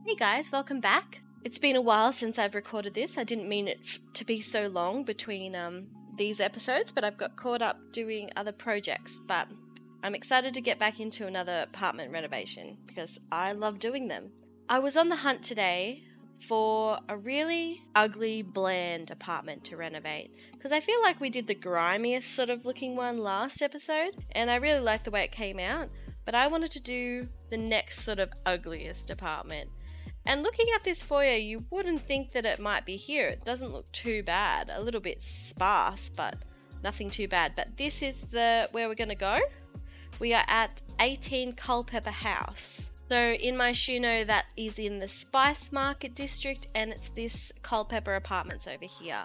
Hey guys, welcome back. It's been a while since I've recorded this. I didn't mean it to be so long between these episodes, but I've got caught up doing other projects. But I'm excited to get back into another apartment renovation because I love doing them. I was on the hunt today for a really ugly, bland apartment to renovate because I feel like we did the grimiest sort of looking one last episode and I really liked the way it came out, but I wanted to do the next sort of ugliest apartment. And looking at this foyer, you wouldn't think that it might be here. It doesn't look too bad. A little bit sparse, but nothing too bad. But this is where we're going to go. We are at 18 Culpeper House. So in my Shuno, that is in the Spice Market district, and it's this Culpeper Apartments over here.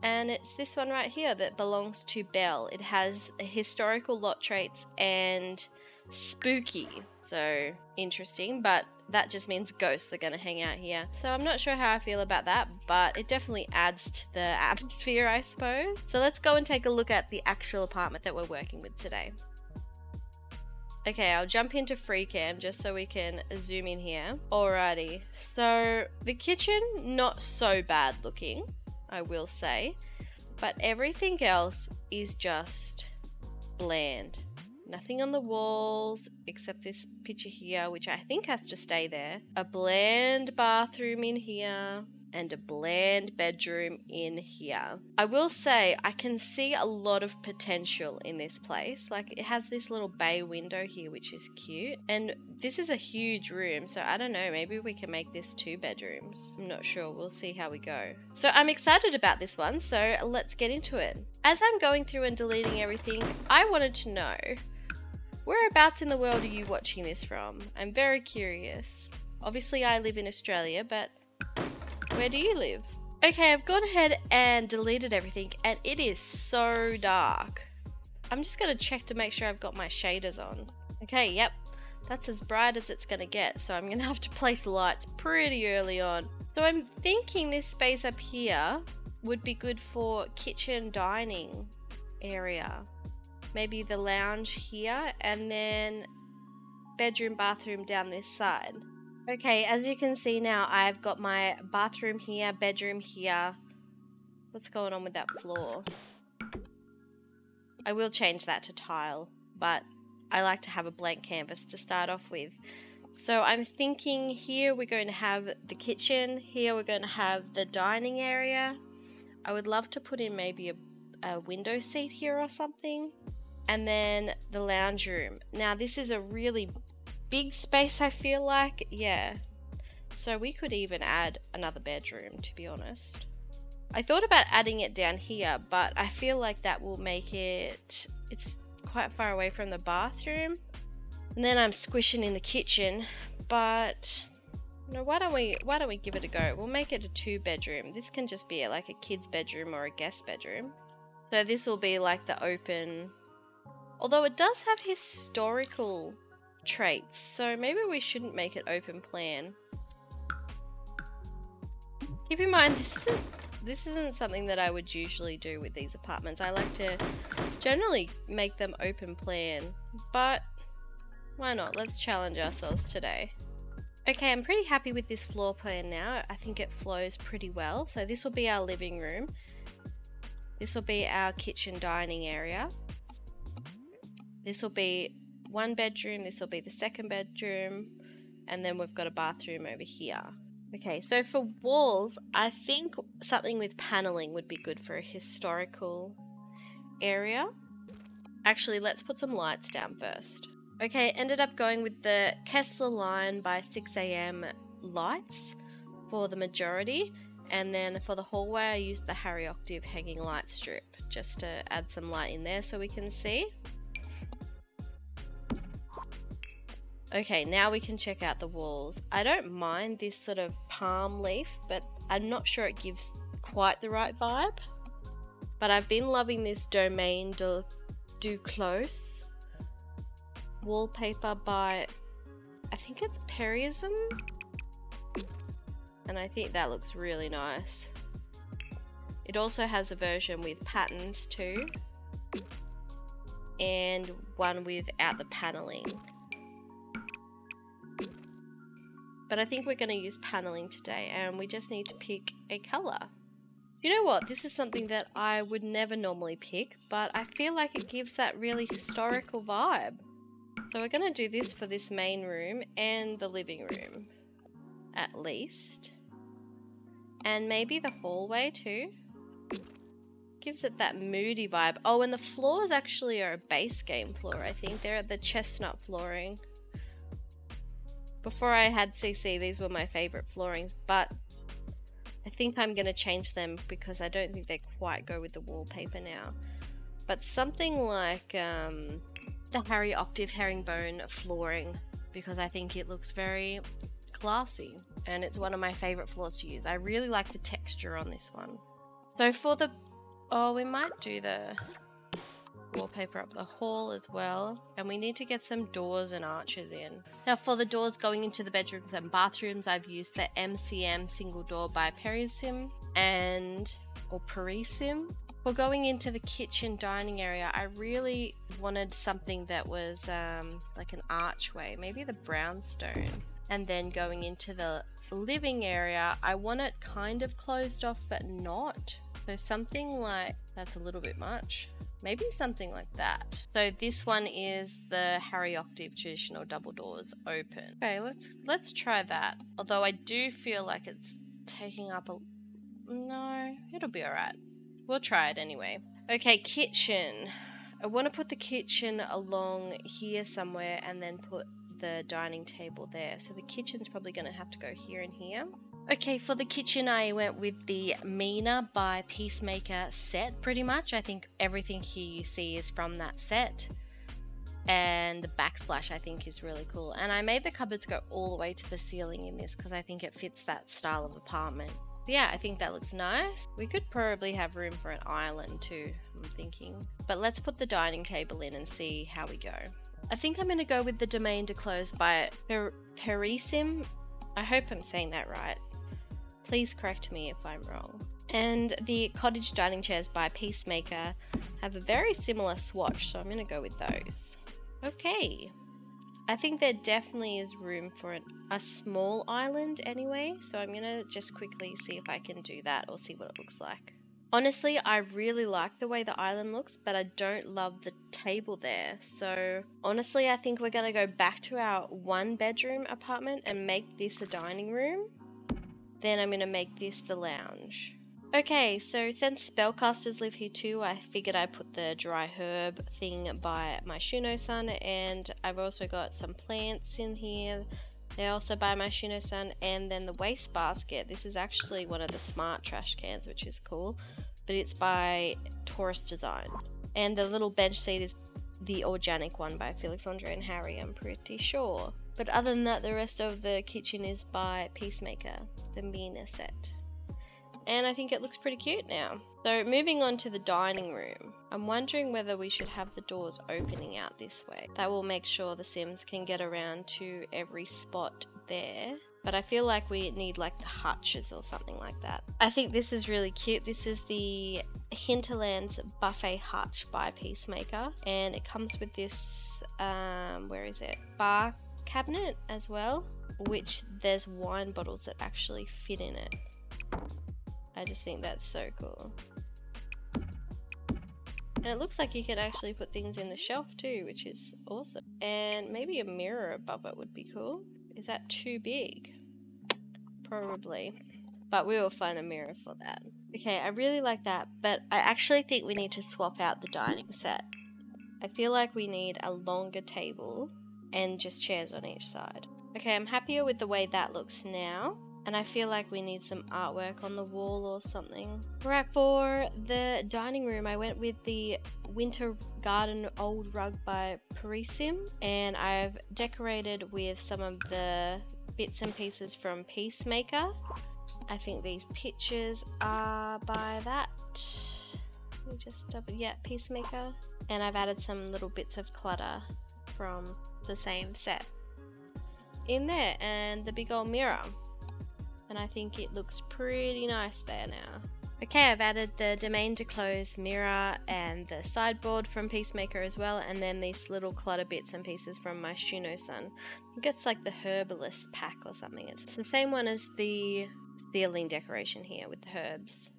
And it's this one right here that belongs to Belle. It has historical lot traits and spooky. So interesting, but that just means ghosts are going to hang out here. So I'm not sure how I feel about that, but it definitely adds to the atmosphere, I suppose. So let's go and take a look at the actual apartment that we're working with today. Okay, I'll jump into free cam just so we can zoom in here. Alrighty, so the kitchen, not so bad looking, I will say, but everything else is just bland. Nothing on the walls except this picture here, which I think has to stay there. A bland bathroom in here and a bland bedroom in here. I will say I can see a lot of potential in this place. Like it has this little bay window here, which is cute. And this is a huge room, so I don't know, maybe we can make this 2 bedrooms. I'm not sure, we'll see how we go. So I'm excited about this one, so let's get into it. As I'm going through and deleting everything, I wanted to know, whereabouts in the world are you watching this from? I'm very curious. Obviously I live in Australia, but where do you live? Okay, I've gone ahead and deleted everything and it is so dark. I'm just going to check to make sure I've got my shaders on. Okay, yep, that's as bright as it's going to get, so I'm going to have to place lights pretty early on. So I'm thinking this space up here would be good for kitchen dining area. Maybe the lounge here and then bedroom bathroom down this side. Okay, as you can see now, I've got my bathroom here, bedroom here. What's going on with that floor? I will change that to tile, but I like to have a blank canvas to start off with. So I'm thinking here we're going to have the kitchen, here we're going to have the dining area. I would love to put in maybe a window seat here or something. And then the lounge room. Now this is a really big space, I feel like. Yeah. So we could even add another bedroom, to be honest. I thought about adding it down here, but I feel like that will make it's quite far away from the bathroom. And then I'm squishing in the kitchen, but no, why don't we give it a go? We'll make it a 2 bedroom. This can just be like a kid's bedroom or a guest bedroom. So this will be like the open. Although it does have historical traits, so maybe we shouldn't make it open plan. Keep in mind, this isn't something that I would usually do with these apartments. I like to generally make them open plan, but why not? Let's challenge ourselves today. Okay, I'm pretty happy with this floor plan now. I think it flows pretty well. So this will be our living room. This will be our kitchen dining area. This will be 1 bedroom, this will be the 2nd bedroom, and then we've got a bathroom over here. Okay, so for walls, I think something with paneling would be good for a historical area. Actually, let's put some lights down first. Okay, ended up going with the Kessler line by 6 AM lights for the majority, and then for the hallway I used the Harry Octave hanging light strip just to add some light in there so we can see. Okay, now we can check out the walls. I don't mind this sort of palm leaf, but I'm not sure it gives quite the right vibe. But I've been loving this Domaine du Clos wallpaper by, I think it's Perryism. And I think that looks really nice. It also has a version with patterns too. And one without the paneling. But I think we're going to use paneling today, and we just need to pick a color. You know what? This is something that I would never normally pick, but I feel like it gives that really historical vibe. So we're going to do this for this main room and the living room, at least. And maybe the hallway too. Gives it that moody vibe. Oh, and the floors actually are a base game floor, I think. They're at the chestnut flooring. Before I had CC, these were my favorite floorings, but I think I'm going to change them because I don't think they quite go with the wallpaper now. But something like the Harry Octave herringbone flooring, because I think it looks very classy and it's one of my favorite floors to use. I really like the texture on this one. So for the, oh, we might do the wallpaper up the hall as well, and we need to get some doors and arches in. Now for the doors going into the bedrooms and bathrooms, I've used the MCM single door by Perisim or Perisim. For going into the kitchen dining area, I really wanted something that was like an archway, maybe the brownstone. And then going into the living area, I want it kind of closed off but not. So something like, that's a little bit much. Maybe something like that. So this one is the Harry Octave traditional double doors open. Okay, let's try that. Although I do feel like it's taking up a, no, it'll be alright. We'll try it anyway. Okay, kitchen. I want to put the kitchen along here somewhere and then put the dining table there. So the kitchen's probably going to have to go here and here. Okay, for the kitchen I went with the Mina by Peacemaker set pretty much. I think everything here you see is from that set. And the backsplash I think is really cool. And I made the cupboards go all the way to the ceiling in this because I think it fits that style of apartment. Yeah, I think that looks nice. We could probably have room for an island too, I'm thinking. But let's put the dining table in and see how we go. I think I'm going to go with the Domaine de Close by Perisim. I hope I'm saying that right. Please correct me if I'm wrong. And the cottage dining chairs by Peacemaker have a very similar swatch, so I'm going to go with those. Okay. I think there definitely is room for a small island anyway, so I'm going to just quickly see if I can do that or see what it looks like. Honestly, I really like the way the island looks, but I don't love the table there. So honestly, I think we're going to go back to our one bedroom apartment and make this a dining room. Then I'm going to make this the lounge. Okay, so since spellcasters live here too, I figured I'd put the dry herb thing by my Shuno-san, and I've also got some plants in here. They're also by my Shuno-san, and then the waste basket. This is actually one of the smart trash cans, which is cool, but it's by Taurus Design. And the little bench seat is the organic one by Felix Andre and Harry, I'm pretty sure. But other than that, the rest of the kitchen is by Peacemaker, the Mina set. And I think it looks pretty cute now. So moving on to the dining room, I'm wondering whether we should have the doors opening out this way. That will make sure the Sims can get around to every spot there. But I feel like we need like the hutches or something like that. I think this is really cute. This is the Hinterlands Buffet Hutch by Peacemaker. And it comes with this, where is it? Bar cabinet as well, which there's wine bottles that actually fit in it. I just think that's so cool. And it looks like you can actually put things in the shelf too, which is awesome. And maybe a mirror above it would be cool. Is that too big? Probably. But we will find a mirror for that. Okay, I really like that, but I actually think we need to swap out the dining set. I feel like we need a longer table and just chairs on each side. Okay, I'm happier with the way that looks now. And I feel like we need some artwork on the wall or something. Right, for the dining room, I went with the Winter Garden Old Rug by Perisim. And I've decorated with some of the bits and pieces from Peacemaker. I think these pictures are by that. Let me just double, yeah, Peacemaker. And I've added some little bits of clutter from the same set in there. And the big old mirror. And I think it looks pretty nice there now. Okay, I've added the domain to close mirror and the sideboard from Peacemaker as well, and then these little clutter bits and pieces from my Shuno-san. I think it's like the Herbalist pack or something. It's the same one as the ceiling decoration here with the herbs.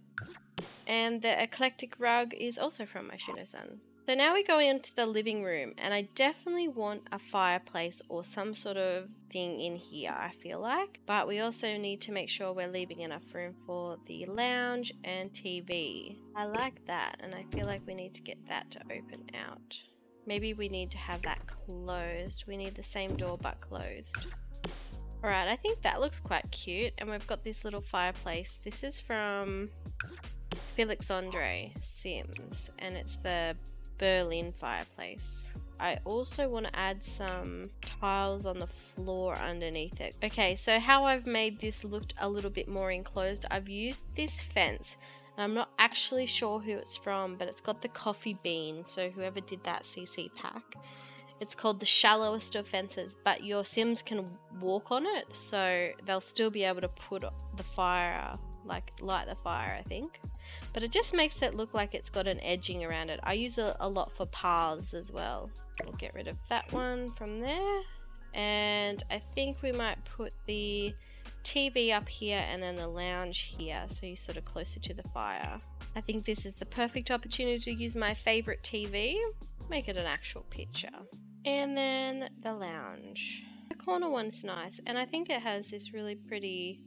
And the eclectic rug is also from my Shuno-san. So now we go into the living room, and I definitely want a fireplace or some sort of thing in here, I feel like. But we also need to make sure we're leaving enough room for the lounge and TV. I like that, and I feel like we need to get that to open out. Maybe we need to have that closed. We need the same door but closed. Alright, I think that looks quite cute, and we've got this little fireplace. This is from Felix Andre Sims, and it's the Berlin fireplace. I also want to add some tiles on the floor underneath it. Okay, so how I've made this look a little bit more enclosed, I've used this fence, and I'm not actually sure who it's from, but it's got the coffee bean, so whoever did that CC pack. It's called the shallowest of fences, but your Sims can walk on it, so they'll still be able to put the fire, like light the fire, I think. But it just makes it look like it's got an edging around it. I use it a lot for paths as well. We'll get rid of that one from there. And I think we might put the TV up here and then the lounge here, so you're sort of closer to the fire. I think this is the perfect opportunity to use my favorite TV, make it an actual picture. And then the lounge. The corner one's nice, and I think it has this really pretty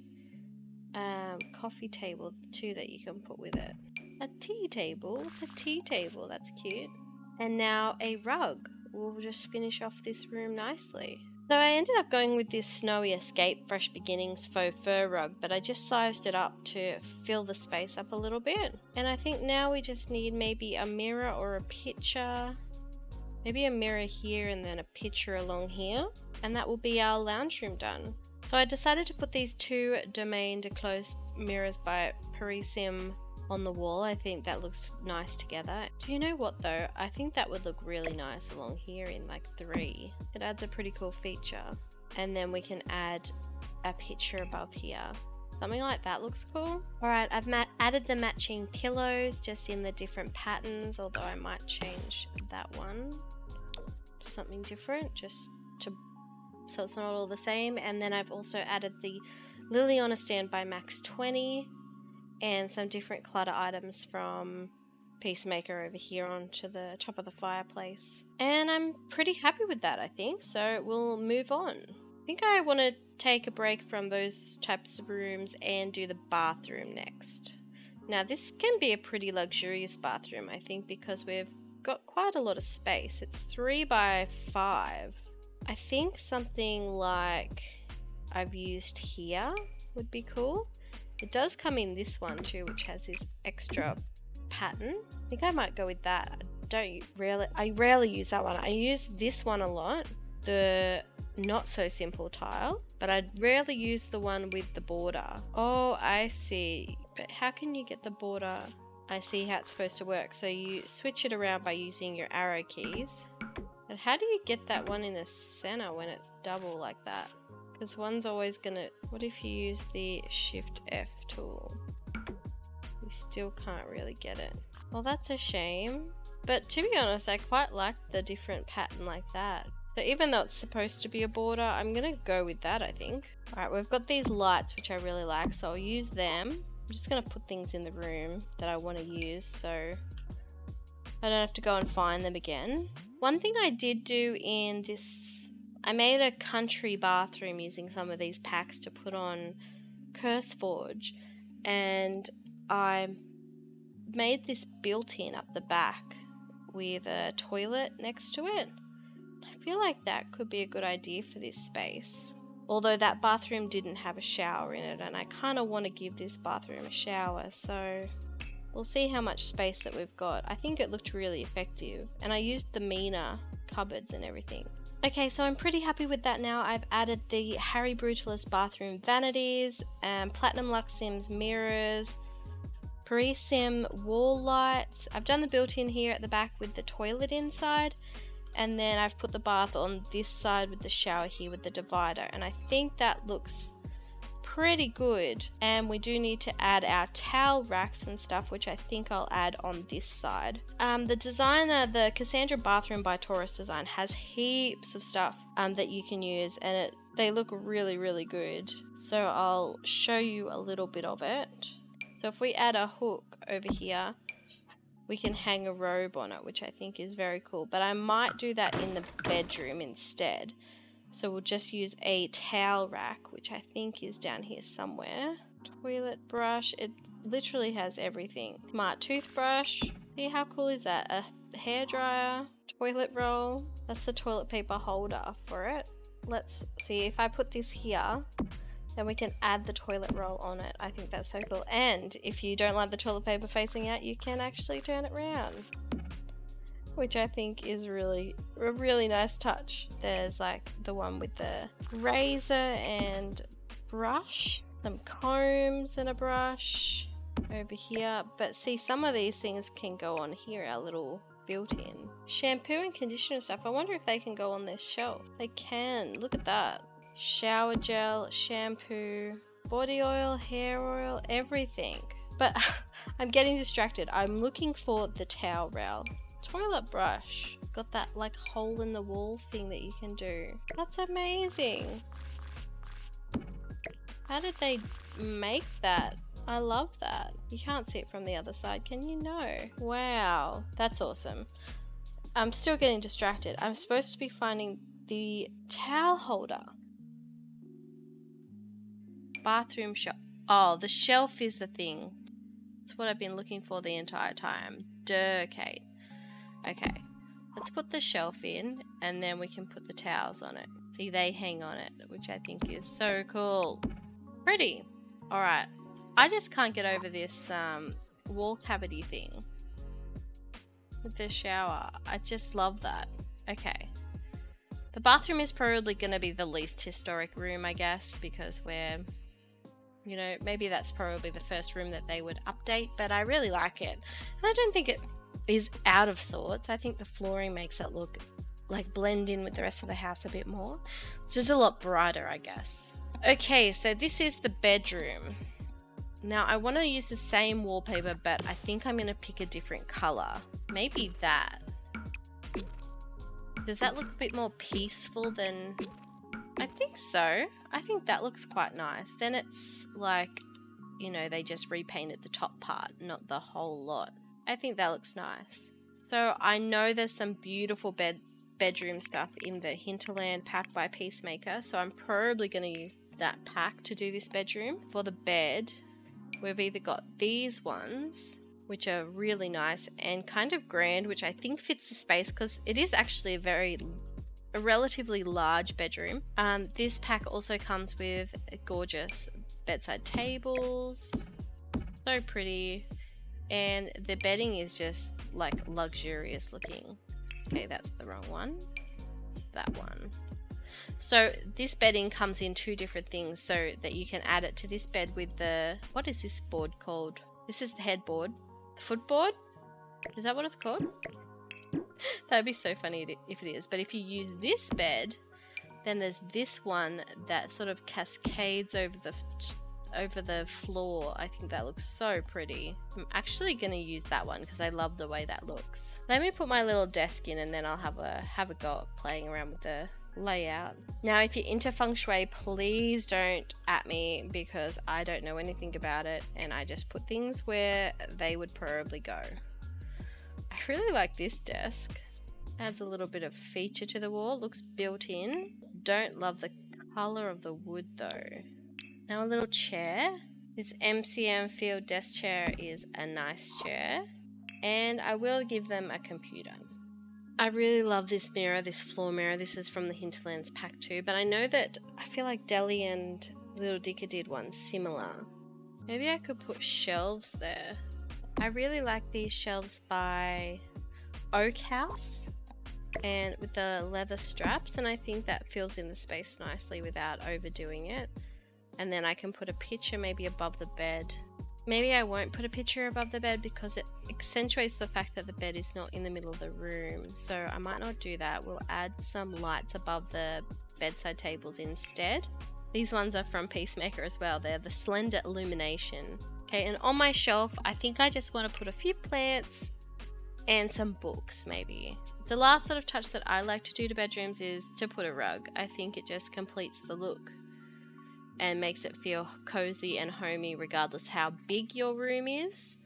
coffee table too that you can put with it. A tea table? It's a tea table, that's cute. And now a rug. We'll just finish off this room nicely. So I ended up going with this Snowy Escape Fresh Beginnings faux fur rug, but I just sized it up to fill the space up a little bit. And I think now we just need maybe a mirror or a picture. Maybe a mirror here and then a picture along here. And that will be our lounge room done. So I decided to put these two domain to close mirrors by Parisim on the wall. I think that looks nice together. Do you know what though? I think that would look really nice along here in like 3. It adds a pretty cool feature. And then we can add a picture above here. Something like that looks cool. Alright, I've added the matching pillows just in the different patterns, although I might change that one to something different just to so it's not all the same. And then I've also added the Lily on a Stand by Max 20 and some different clutter items from Peacemaker over here onto the top of the fireplace. And I'm pretty happy with that, I think, so we'll move on. I think I want to take a break from those types of rooms and do the bathroom next. Now this can be a pretty luxurious bathroom, I think, because we've got quite a lot of space. It's 3 by 5. I think something like I've used here would be cool. It does come in this one too, which has this extra pattern. I think I might go with that. I rarely use that one. I use this one a lot, the not so simple tile, but I rarely use the one with the border. Oh, I see. But how can you get the border? I see how it's supposed to work. So you switch it around by using your arrow keys. And how do you get that one in the center when it's double like that? Because one's always gonna... What if you use the Shift F tool? You still can't really get it. Well, that's a shame. But to be honest, I quite like the different pattern like that. So even though it's supposed to be a border, I'm gonna go with that, I think. Alright, we've got these lights which I really like, so I'll use them. I'm just gonna put things in the room that I want to use so I don't have to go and find them again. One thing I did do in this, I made a country bathroom using some of these packs to put on CurseForge, and I made this built-in up the back with a toilet next to it. I feel like that could be a good idea for this space. Although that bathroom didn't have a shower in it, and I kind of want to give this bathroom a shower, so we'll see how much space that we've got. I think it looked really effective, and I used the Mina cupboards and everything. Okay, so I'm pretty happy with that now. I've added the Harry Brutalist bathroom vanities, Platinum Lux Sims mirrors, Paris Sim wall lights. I've done the built-in here at the back with the toilet inside, and then I've put the bath on this side with the shower here with the divider, and I think that looks pretty good. And we do need to add our towel racks and stuff, which I think I'll add on this side. The designer, the Cassandra Bathroom by Taurus Design, has heaps of stuff that you can use, and they look really, really good. So I'll show you a little bit of it. So if we add a hook over here, we can hang a robe on it, which I think is very cool. But I might do that in the bedroom instead. So we'll just use a towel rack, which I think is down here somewhere. Toilet brush, it literally has everything. Smart toothbrush, see how cool is that? A hairdryer, toilet roll, that's the toilet paper holder for it. Let's see, if I put this here, then we can add the toilet roll on it. I think that's so cool. And if you don't like the toilet paper facing out, you can actually turn it around, which I think is a really nice touch. There's like the one with the razor and brush, some combs and a brush over here. But see, some of these things can go on here, our little built-in shampoo and conditioner stuff. I wonder if they can go on this shelf. They can. Look at that. Shower gel, shampoo, body oil, hair oil, everything. But I'm getting distracted. I'm looking for the towel rail. Toilet brush. Got that like hole in the wall thing that you can do. That's amazing. How did they make that? I love that. You can't see it from the other side, can you? No. Wow, that's awesome. I'm still getting distracted. I'm supposed to be finding the towel holder. Bathroom shelf. Oh, the shelf is the thing. That's what I've been looking for the entire time. Duh, Kate. Okay, let's put the shelf in, and then we can put the towels on it. See, they hang on it, which I think is so cool. Pretty. Alright, I just can't get over this wall cavity thing with the shower. I just love that. Okay. The bathroom is probably going to be the least historic room, I guess, because we're, you know, maybe that's probably the first room that they would update, but I really like it. And I don't think it is out of sorts. I think the flooring makes it look like blend in with the rest of the house a bit more. It's just a lot brighter, I guess. Okay, so this is the bedroom. Now I want to use the same wallpaper, but I think I'm going to pick a different color. Maybe that. Does that look a bit more peaceful than... I think so. I think that looks quite nice. Then it's like, you know, they just repainted the top part, not the whole lot. I think that looks nice. So I know there's some beautiful bedroom stuff in the Hinterland pack by Peacemaker, so I'm probably going to use that pack to do this bedroom. For the bed, we've either got these ones, which are really nice and kind of grand, which I think fits the space because it is actually a relatively large bedroom. This pack also comes with gorgeous bedside tables, so pretty. And the bedding is just like luxurious looking. Okay, that's the wrong one. It's that one. So this bedding comes in two different things so that you can add it to this bed with the, what is this board called? This is the headboard. The footboard? Is that what it's called? That'd be so funny if it is. But if you use this bed, then there's this one that sort of cascades over the floor. I think that looks so pretty. I'm actually going to use that one because I love the way that looks. Let me put my little desk in and then I'll have a go at playing around with the layout. Now if you're into feng shui, please don't at me because I don't know anything about it and I just put things where they would probably go. I really like this desk. Adds a little bit of feature to the wall. Looks built in. Don't love the color of the wood though. Now a little chair. This MCM field desk chair is a nice chair. And I will give them a computer. I really love this mirror, this floor mirror. This is from the Hinterlands pack too. But I know that I feel like Deli and Little Dicker did one similar. Maybe I could put shelves there. I really like these shelves by Oak House. And with the leather straps. And I think that fills in the space nicely without overdoing it. And then I can put a picture maybe above the bed. Maybe I won't put a picture above the bed because it accentuates the fact that the bed is not in the middle of the room. So I might not do that. We'll add some lights above the bedside tables instead. These ones are from Peacemaker as well. They're the Slender Illumination. Okay, and on my shelf, I think I just want to put a few plants and some books maybe. The last sort of touch that I like to do to bedrooms is to put a rug. I think it just completes the look and makes it feel cozy and homey regardless how big your room is.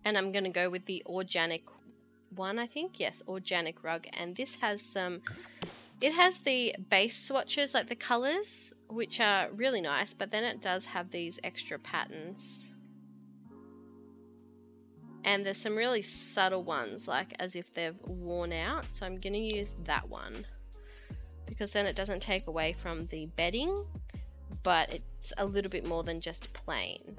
And I'm going to go with the organic one, I think. Yes, organic rug. And this has some, it has the base swatches, like the colors, which are really nice, but then it does have these extra patterns. And there's some really subtle ones, like as if they've worn out. So I'm going to use that one because then it doesn't take away from the bedding, but it's a little bit more than just plain.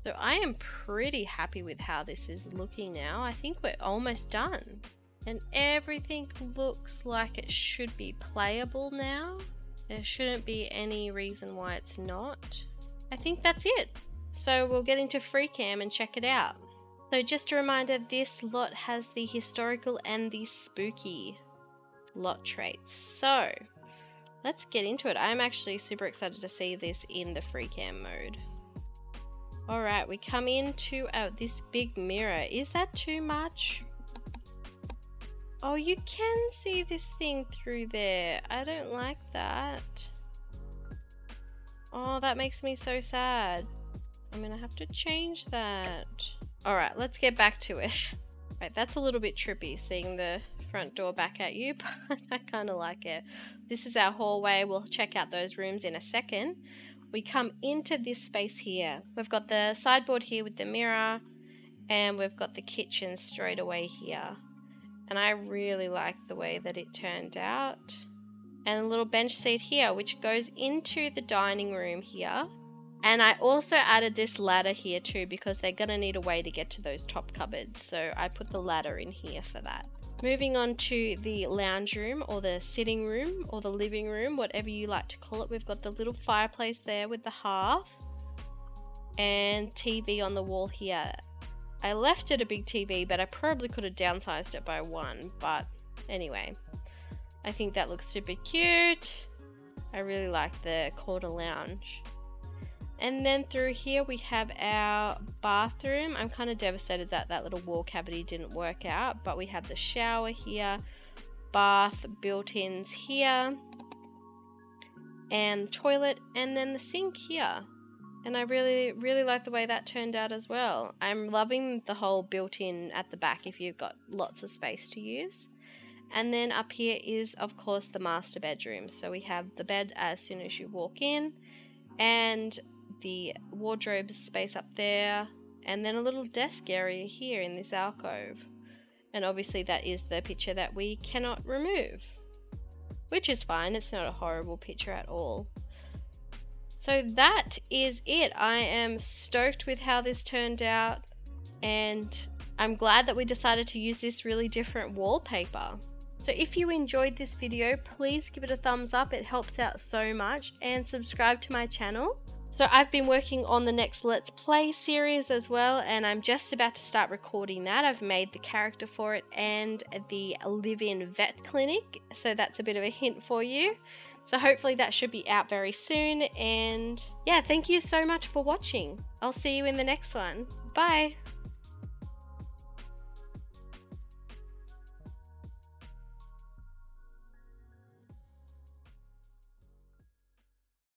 So I am pretty happy with how this is looking now. I think we're almost done. And everything looks like it should be playable now. There shouldn't be any reason why it's not. I think that's it. So we'll get into FreeCam and check it out. So just a reminder, this lot has the historical and the spooky lot traits. So let's get into it. I'm actually super excited to see this in the FreeCam mode. Alright, we come into this big mirror. Is that too much? Oh, you can see this thing through there. I don't like that. Oh, that makes me so sad. I'm gonna have to change that. Alright, let's get back to it. Right, that's a little bit trippy, seeing the front door back at you, but I kind of like it. This is our hallway. We'll check out those rooms in a second. We come into this space here. We've got the sideboard here with the mirror, and we've got the kitchen straight away here. And I really like the way that it turned out. And a little bench seat here, which goes into the dining room here. And I also added this ladder here too, because they're going to need a way to get to those top cupboards. So I put the ladder in here for that. Moving on to the lounge room, or the sitting room, or the living room, whatever you like to call it. We've got the little fireplace there with the hearth and TV on the wall here. I left it a big TV, but I probably could have downsized it by one. But anyway, I think that looks super cute. I really like the corner lounge. And then through here we have our bathroom. I'm kind of devastated that that little wall cavity didn't work out, but we have the shower here, bath, built-ins here, and toilet, and then the sink here. And I really like the way that turned out as well. I'm loving the whole built-in at the back if you've got lots of space to use. And then up here is, of course, the master bedroom. So we have the bed as soon as you walk in, and the wardrobe space up there, and then a little desk area here in this alcove. And obviously that is the picture that we cannot remove, which is fine. It's not a horrible picture at all. So that is it. I am stoked with how this turned out, and I'm glad that we decided to use this really different wallpaper. So if you enjoyed this video, please give it a thumbs up. It helps out so much, and subscribe to my channel. So I've been working on the next Let's Play series as well, and I'm just about to start recording that. I've made the character for it and the live-in vet clinic, so that's a bit of a hint for you. So hopefully that should be out very soon, and yeah, thank you so much for watching. I'll see you in the next one. Bye!